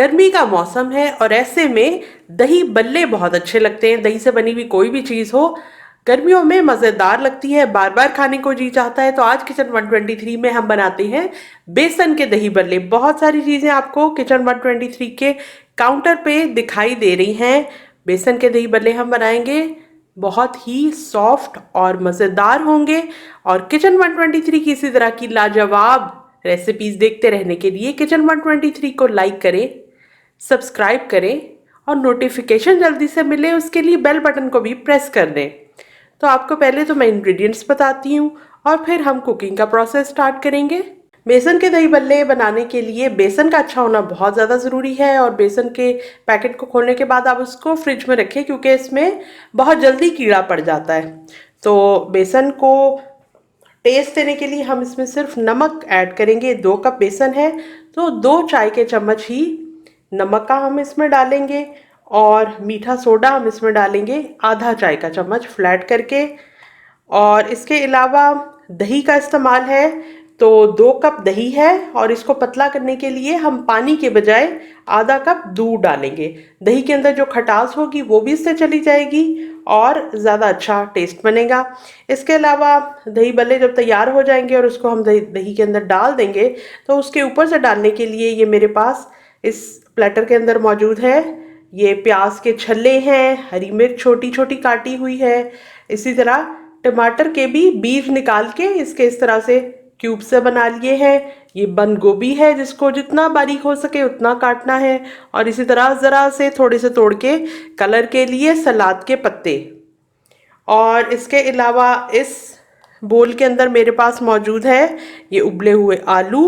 गर्मी का मौसम है और ऐसे में दही बल्ले बहुत अच्छे लगते हैं। दही से बनी हुई कोई भी चीज़ हो गर्मियों में मज़ेदार लगती है, बार बार खाने को जी चाहता है। तो आज किचन 123 में हम बनाते हैं बेसन के दही बल्ले। बहुत सारी चीज़ें आपको किचन 123 के काउंटर पे दिखाई दे रही हैं। बेसन के दही बल्ले हम बनाएंगे, बहुत ही सॉफ्ट और मज़ेदार होंगे। और किचन 123 की इसी तरह की लाजवाब रेसिपीज देखते रहने के लिए किचन 123 को लाइक करें, सब्सक्राइब करें और नोटिफिकेशन जल्दी से मिले उसके लिए बेल बटन को भी प्रेस कर दें। तो आपको पहले तो मैं इंग्रेडिएंट्स बताती हूँ और फिर हम कुकिंग का प्रोसेस स्टार्ट करेंगे। बेसन के दही बल्ले बनाने के लिए बेसन का अच्छा होना बहुत ज़्यादा ज़रूरी है। और बेसन के पैकेट को खोलने के बाद आप उसको फ्रिज में रखें, क्योंकि इसमें बहुत जल्दी कीड़ा पड़ जाता है। तो बेसन को टेस्ट देने के लिए हम इसमें सिर्फ नमक ऐड करेंगे। 2 कप बेसन है तो 2 चाय के चम्मच ही नमक का हम इसमें डालेंगे। और मीठा सोडा हम इसमें डालेंगे आधा चाय का चम्मच फ्लैट करके। और इसके अलावा दही का इस्तेमाल है, तो 2 कप दही है और इसको पतला करने के लिए हम पानी के बजाय आधा कप दूध डालेंगे। दही के अंदर जो खटास होगी वो भी इससे चली जाएगी और ज़्यादा अच्छा टेस्ट बनेगा। इसके अलावा दही बल्ले जब तैयार हो जाएंगे और उसको हम दही के अंदर डाल देंगे, तो उसके ऊपर से डालने के लिए ये मेरे पास इस प्लेटर के अंदर मौजूद है। ये प्याज के छल्ले हैं, हरी मिर्च छोटी छोटी काटी हुई है, इसी तरह टमाटर के भी बीज निकाल के इसके इस तरह से क्यूब से बना लिए हैं। ये बंद गोभी है जिसको जितना बारीक हो सके उतना काटना है। और इसी तरह ज़रा से थोड़े से तोड़ के कलर के लिए सलाद के पत्ते। और इसके अलावा इस बोल के अंदर मेरे पास मौजूद है ये उबले हुए आलू।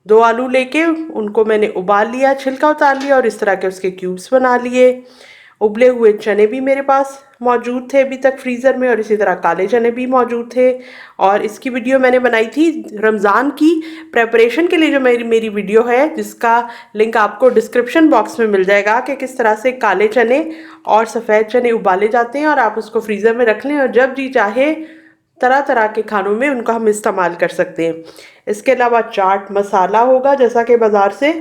2 आलू लेके उनको मैंने उबाल लिया, छिलका उतार लिया और इस तरह के उसके क्यूब्स बना लिए। उबले हुए चने भी मेरे पास मौजूद थे अभी तक फ्रीज़र में, और इसी तरह काले चने भी मौजूद थे। और इसकी वीडियो मैंने बनाई थी रमज़ान की प्रेपरेशन के लिए, जो मेरी वीडियो है जिसका लिंक आपको डिस्क्रिप्शन बॉक्स में मिल जाएगा, कि किस तरह से काले चने और सफ़ेद चने उबाले जाते हैं और आप उसको फ्रीज़र में रख लें और जब जी चाहे तरह तरह के खानों में उनका हम इस्तेमाल कर सकते हैं। इसके अलावा चाट मसाला होगा, जैसा कि बाज़ार से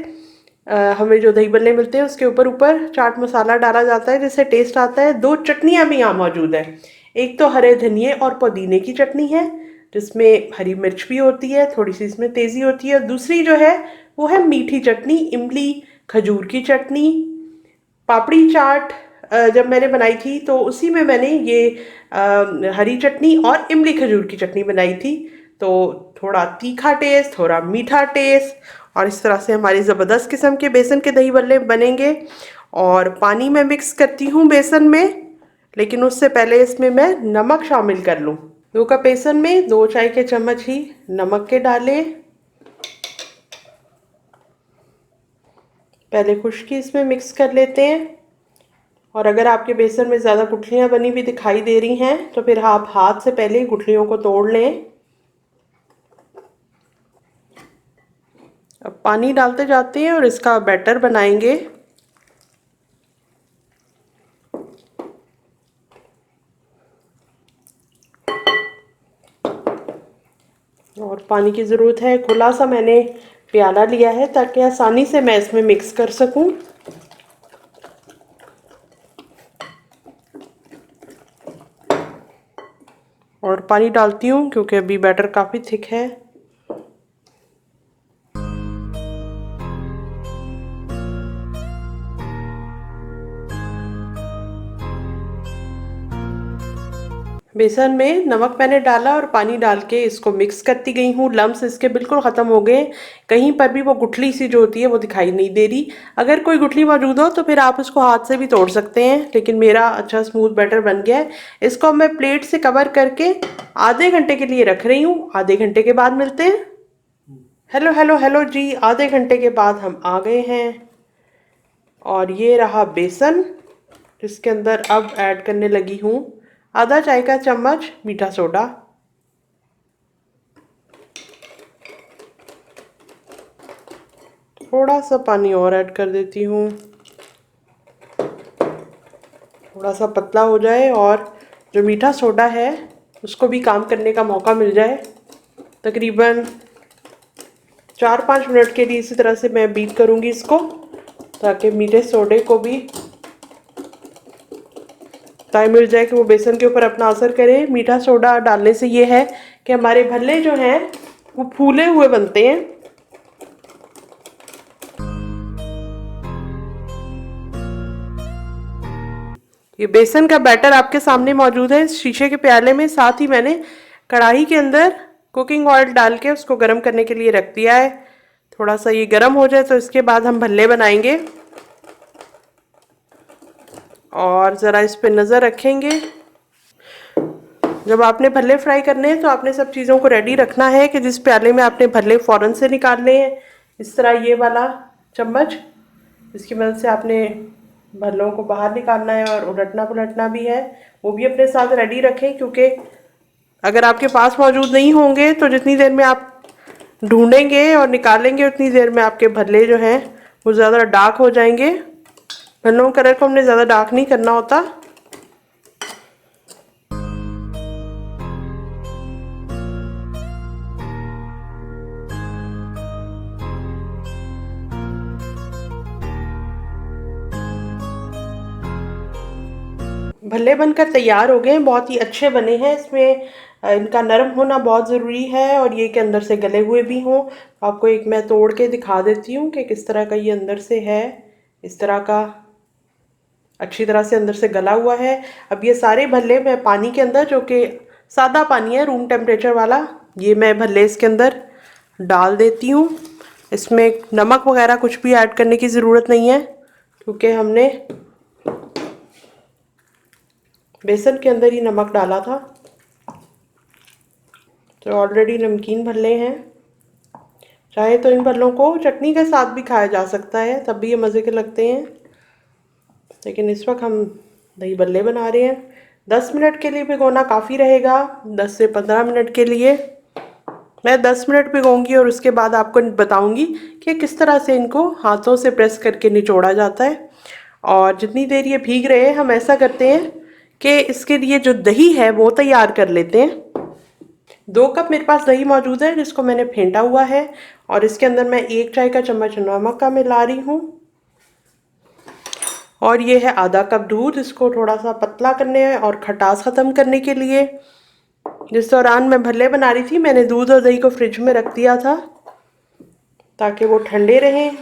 हमें जो दही बल्ले मिलते हैं उसके ऊपर ऊपर चाट मसाला डाला जाता है जिससे टेस्ट आता है। 2 चटनियाँ भी यहाँ मौजूद है। एक तो हरे धनिए और पुदीने की चटनी है जिसमें हरी मिर्च भी होती है, थोड़ी सी इसमें तेज़ी होती है। दूसरी जो है वो है मीठी चटनी, इमली खजूर की चटनी। पापड़ी चाट जब मैंने बनाई थी तो उसी में मैंने ये हरी चटनी और इमली खजूर की चटनी बनाई थी। तो थोड़ा तीखा टेस्ट, थोड़ा मीठा टेस्ट, और इस तरह से हमारी ज़बरदस्त किस्म के बेसन के दही बल्ले बनेंगे। और पानी में मिक्स करती हूँ बेसन में, लेकिन उससे पहले इसमें मैं नमक शामिल कर लूँ। 2 कप बेसन में 2 चाय के चम्मच ही नमक के डालें। पहले खुश्की इसमें मिक्स कर लेते हैं। और अगर आपके बेसन में ज़्यादा गुठलियाँ बनी हुई दिखाई दे रही हैं तो फिर आप हाथ से पहले गुठलियों को तोड़ लें। अब पानी डालते जाते हैं और इसका बैटर बनाएंगे। और पानी की ज़रूरत है, खुला सा मैंने प्याला लिया है ताकि आसानी से मैं इसमें मिक्स कर सकूं। और पानी डालती हूँ क्योंकि अभी बैटर काफ़ी थिक है। बेसन में नमक मैंने डाला और पानी डाल के इसको मिक्स करती गई हूँ। लम्स इसके बिल्कुल ख़त्म हो गए, कहीं पर भी वो गुठली सी जो होती है वो दिखाई नहीं दे रही। अगर कोई गुठली मौजूद हो तो फिर आप उसको हाथ से भी तोड़ सकते हैं, लेकिन मेरा अच्छा स्मूथ बैटर बन गया है। इसको मैं प्लेट से कवर करके आधे घंटे के लिए रख रही हूँ। आधे घंटे के बाद मिलते हैं। हेलो हेलो हेलो जी, आधे घंटे के बाद हम आ गए हैं। और ये रहा बेसन जिसके अंदर अब ऐड करने लगी हूँ आधा चाय का चम्मच मीठा सोडा। थोड़ा सा पानी और ऐड कर देती हूँ, थोड़ा सा पतला हो जाए और जो मीठा सोडा है उसको भी काम करने का मौका मिल जाए। तकरीबन 4-5 मिनट के लिए इसी तरह से मैं बीट करूँगी इसको। ताकि मीठे सोडे को भी टाइम मिल जाए कि वो बेसन के ऊपर अपना असर करे। मीठा सोडा डालने से ये है कि हमारे भल्ले जो हैं वो फूले हुए बनते हैं। ये बेसन का बैटर आपके सामने मौजूद है इस शीशे के प्याले में। साथ ही मैंने कढ़ाई के अंदर कुकिंग ऑयल डाल के उसको गर्म करने के लिए रख दिया है। थोड़ा सा ये गर्म हो जाए तो इसके बाद हम भल्ले बनाएंगे और ज़रा इस पे नज़र रखेंगे। जब आपने भल्ले फ्राई करने हैं तो आपने सब चीज़ों को रेडी रखना है कि जिस प्याले में आपने भल्ले फ़ौरन से निकालने हैं, इस तरह ये वाला चम्मच, इसकी मदद से आपने भल्लों को बाहर निकालना है और उलटना पुलटना भी है, वो भी अपने साथ रेडी रखें। क्योंकि अगर आपके पास मौजूद नहीं होंगे तो जितनी देर में आप ढूंढेंगे और निकालेंगे उतनी देर में आपके भल्ले जो हैं वो ज़्यादा डार्क हो जाएंगे। भल्लों कलर को हमने ज़्यादा डार्क नहीं करना होता। भल्ले बनकर तैयार हो गए हैं, बहुत ही अच्छे बने हैं। इसमें इनका नरम होना बहुत ज़रूरी है और ये के अंदर से गले हुए भी हों। आपको एक मैं तोड़ के दिखा देती हूँ कि किस तरह का ये अंदर से है। इस तरह का अच्छी तरह से अंदर से गला हुआ है। अब ये सारे भल्ले मैं पानी के अंदर, जो कि सादा पानी है रूम टेम्परेचर वाला, ये मैं भल्ले इसके अंदर डाल देती हूँ। इसमें नमक वगैरह कुछ भी ऐड करने की ज़रूरत नहीं है क्योंकि हमने बेसन के अंदर ही नमक डाला था। तो ऑलरेडी नमकीन भल्ले हैं। चाहे तो इन भल्लों को चटनी के साथ भी खाया जा सकता है, तब भी ये मज़े के लगते हैं। लेकिन इस वक्त हम दही भल्ले बना रहे हैं। 10 मिनट के लिए भिगोना काफ़ी रहेगा, 10 से 15 मिनट के लिए। मैं 10 मिनट भिगोऊंगी और उसके बाद आपको बताऊंगी कि किस तरह से इनको हाथों से प्रेस करके निचोड़ा जाता है। और जितनी देर ये भीग रहे हैं हम ऐसा करते हैं कि इसके लिए जो दही है वो तैयार कर लेते हैं। 2 कप मेरे पास दही मौजूद है जिसको मैंने फेंटा हुआ है और इसके अंदर मैं 1 चाय का चम्मच नमक का मिला रही हूँ। और ये है आधा कप दूध, इसको थोड़ा सा पतला करने और खटास ख़त्म करने के लिए। जिस दौरान मैं भल्ले बना रही थी मैंने दूध और दही को फ्रिज में रख दिया था ताकि वो ठंडे रहें।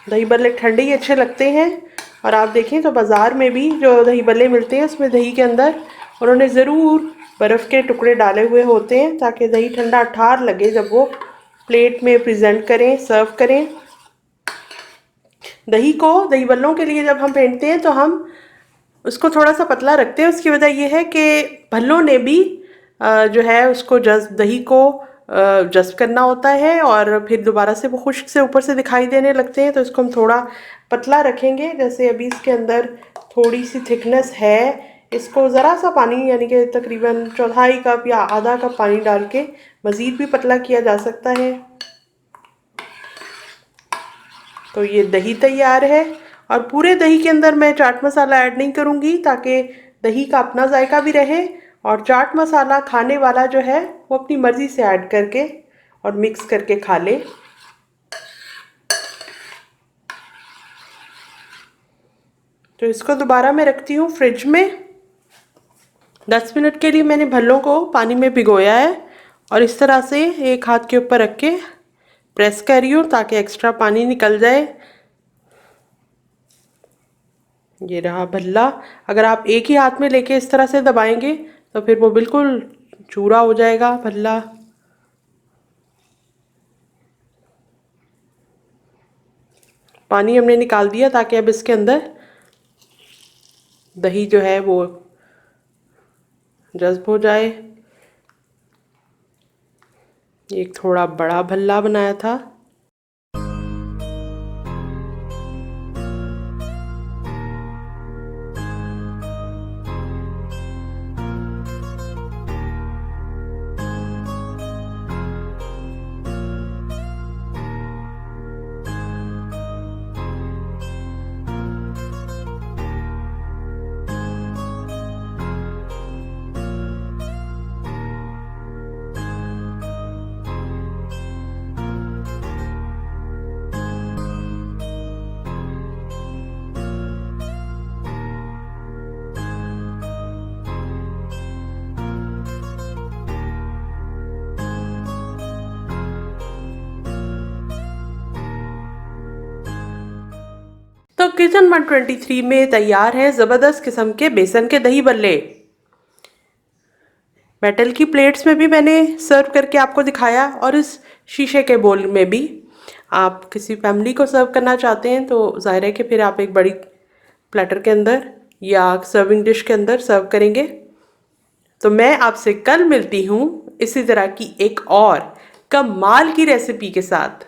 दही भल्ले ठंडे ही अच्छे लगते हैं। और आप देखें तो बाज़ार में भी जो दही भल्ले मिलते हैं उसमें दही के अंदर उन्होंने ज़रूर बर्फ़ के टुकड़े डाले हुए होते हैं ताकि दही ठंडा ठार लगे जब वो प्लेट में प्रेजेंट करें, सर्व करें। दही को दही भल्लों के लिए जब हम फेंटते हैं तो हम उसको थोड़ा सा पतला रखते हैं। उसकी वजह यह है कि भल्लों ने भी जो है उसको दही को जज्ब करना होता है और फिर दोबारा से वो खुश्क से ऊपर से दिखाई देने लगते हैं। तो इसको हम थोड़ा पतला रखेंगे। जैसे अभी इसके अंदर थोड़ी सी थिकनेस है, इसको ज़रा सा पानी यानी कि तकरीबन 1/4 कप या आधा कप पानी डाल के मज़ीद भी पतला किया जा सकता है। तो ये दही तैयार है और पूरे दही के अंदर मैं चाट मसाला ऐड नहीं करूँगी ताकि दही का अपना जायका भी रहे और चाट मसाला खाने वाला जो है वो अपनी मर्ज़ी से ऐड करके और मिक्स करके खा ले। तो इसको दोबारा मैं रखती हूँ फ्रिज में। 10 मिनट के लिए मैंने भल्लों को पानी में भिगोया है और इस तरह से एक हाथ के ऊपर रख के प्रेस कर रही हूँ ताकि एक्स्ट्रा पानी निकल जाए। ये रहा भल्ला। अगर आप एक ही हाथ में लेके इस तरह से दबाएंगे तो फिर वो बिल्कुल चूरा हो जाएगा भल्ला। पानी हमने निकाल दिया ताकि अब इसके अंदर दही जो है वो जज्ब हो जाए। एक थोड़ा बड़ा भल्ला बनाया था। तो किचन 123 में तैयार है ज़बरदस्त किस्म के बेसन के दही बल्ले। मेटल की प्लेट्स में भी मैंने सर्व करके आपको दिखाया और इस शीशे के बोल में भी। आप किसी फैमिली को सर्व करना चाहते हैं तो ज़ाहिर है कि फिर आप एक बड़ी प्लेटर के अंदर या सर्विंग डिश के अंदर सर्व करेंगे। तो मैं आपसे कल मिलती हूँ इसी तरह की एक और कमाल की रेसिपी के साथ।